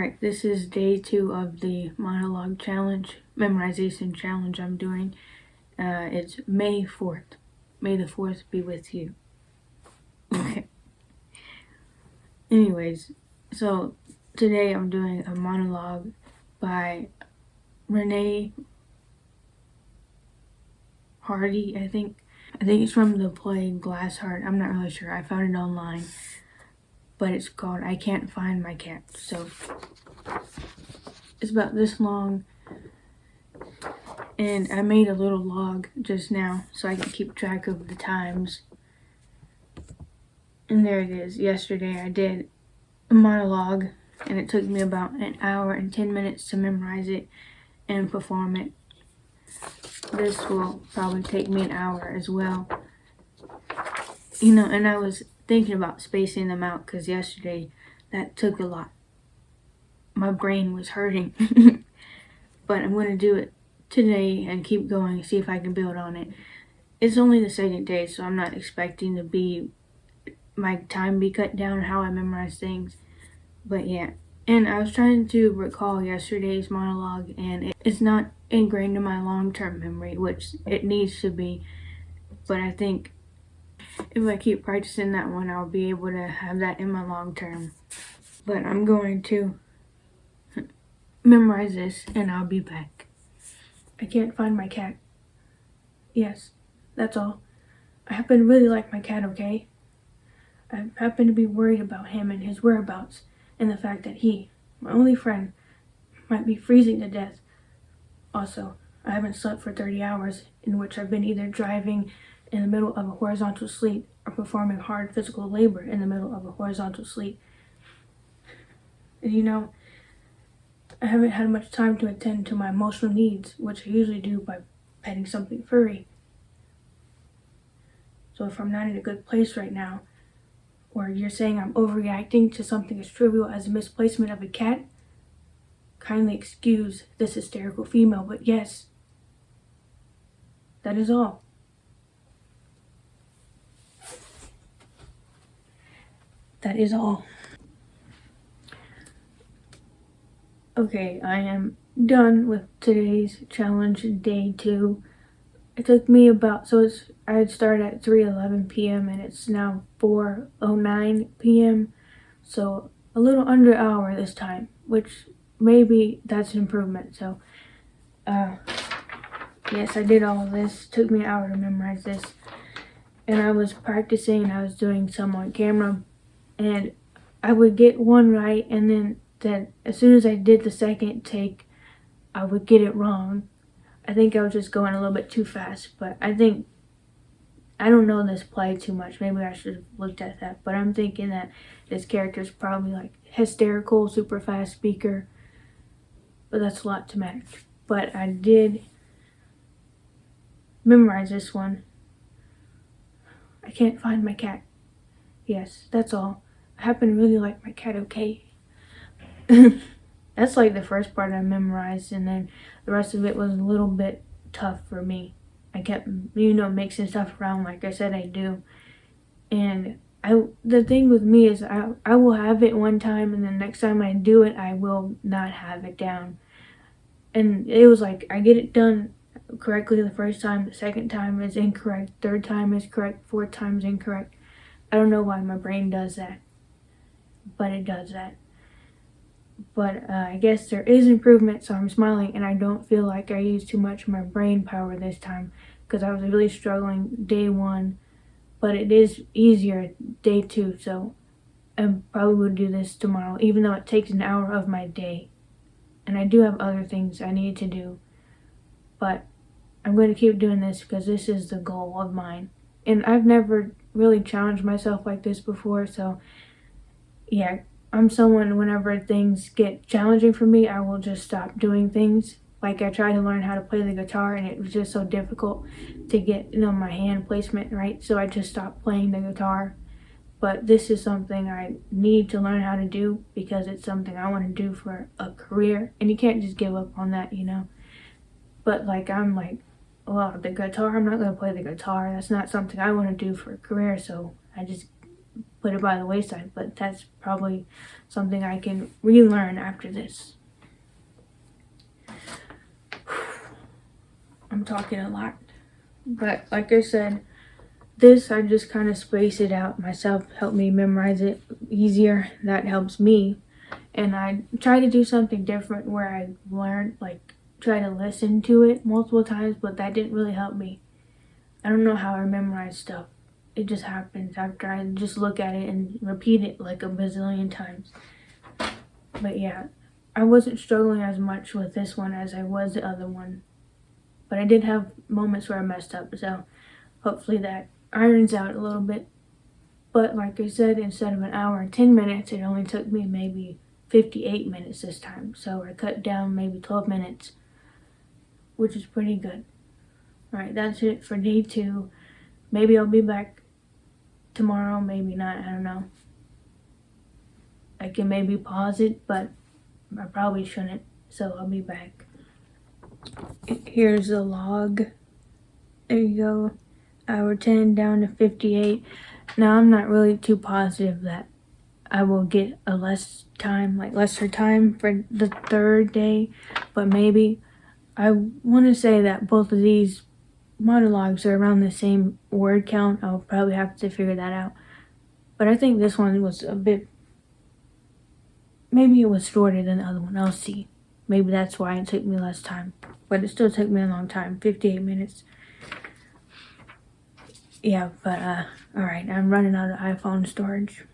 Alright, this is day 2 of the monologue challenge, memorization challenge I'm doing. It's May 4th. May the 4th be with you. Okay. Anyways, so today I'm doing a monologue by Reina Hardy, I think. I think it's from the play Glassheart. I'm not really sure. I found it online. But it's called I Can't Find My Cat. So it's about this long. And I made a little log just now so I can keep track of the times. And there it is. Yesterday I did a monologue and it took me about an hour and 10 minutes to memorize it and perform it. This will probably take me an hour as well. And I was thinking about spacing them out because yesterday that took a lot. My brain was hurting. But I'm going to do it today and keep going, see if I can build on it. It's only the second day, so I'm not expecting to be my time be cut down how I memorize things. But yeah. And I was trying to recall yesterday's monologue, and it's not ingrained in my long-term memory, which it needs to be. But I think if I keep practicing that one, I'll be able to have that in my long term. But I'm going to memorize this, and I'll be back. I can't find my cat. Yes, that's all. I happen to really like my cat, okay? I happen to be worried about him and his whereabouts, and the fact that he, my only friend, might be freezing to death. Also, I haven't slept for 30 hours, in which I've been either driving in the middle of a horizontal sleep or performing hard physical labor in the middle of a horizontal sleep. And I haven't had much time to attend to my emotional needs, which I usually do by petting something furry. So if I'm not in a good place right now, or you're saying I'm overreacting to something as trivial as a misplacement of a cat, kindly excuse this hysterical female, but yes, that is all. That is all. Okay, I am done with today's challenge, day 2. It took me I had started at 3:11 p.m. and it's now 4:09 p.m. So a little under an hour this time, which maybe that's an improvement. So, yes, I did all of this. It took me an hour to memorize this. And I was practicing, I was doing some on camera, and I would get one right, and then as soon as I did the second take, I would get it wrong. I think I was just going a little bit too fast, but I don't know this play too much. Maybe I should have looked at that, but I'm thinking that this character is probably like hysterical, super fast speaker, but that's a lot to manage. But I did memorize this one. I can't find my cat. Yes, that's all. I happen to really like my cat, okay? That's like the first part I memorized, and then the rest of it was a little bit tough for me. I kept, mixing stuff around like I said I do. And the thing with me is I will have it one time, and then next time I do it, I will not have it down. And it was like, I get it done correctly the first time, the second time is incorrect, third time is correct, fourth time is incorrect. I don't know why my brain does that, but it does that. But I guess there is improvement, so I'm smiling, and I don't feel like I used too much of my brain power this time, because I was really struggling day 1, but it is easier day 2, so I probably would do this tomorrow, even though it takes an hour of my day. And I do have other things I need to do, but I'm going to keep doing this because this is the goal of mine. And I've never really challenged myself like this before, so yeah. I'm someone, whenever things get challenging for me, I will just stop doing things. Like I tried to learn how to play the guitar, and it was just so difficult to get my hand placement right, so I just stopped playing the guitar. But this is something I need to learn how to do because it's something I want to do for a career, and you can't just give up on that, But I'm like, well, the guitar, I'm not going to play the guitar. That's not something I want to do for a career, so I just put it by the wayside, but that's probably something I can relearn after this. I'm talking a lot, but like I said, this I just kind of space it out myself, help me memorize it easier. That helps me, and I try to do something different where I learn, like try to listen to it multiple times, but that didn't really help me. I don't know how I memorize stuff. It just happens after I just look at it and repeat it like a bazillion times. But yeah, I wasn't struggling as much with this one as I was the other one. But I did have moments where I messed up, so hopefully that irons out a little bit. But like I said, instead of an hour and 10 minutes, it only took me maybe 58 minutes this time. So I cut down maybe 12 minutes, which is pretty good. Alright, that's it for day 2. Maybe I'll be back tomorrow, maybe not, I don't know. I can maybe pause it, but I probably shouldn't, so I'll be back. Here's the log. There you go. Hour 10 down to 58. Now I'm not really too positive that I will get a lesser time for the 3rd day, but maybe. I want to say that both of these monologues are around the same word count. I'll probably have to figure that out. But I think this one was a bit, maybe it was shorter than the other one. I'll see. Maybe that's why it took me less time. But it still took me a long time, 58 minutes. Yeah, but alright, I'm running out of iPhone storage.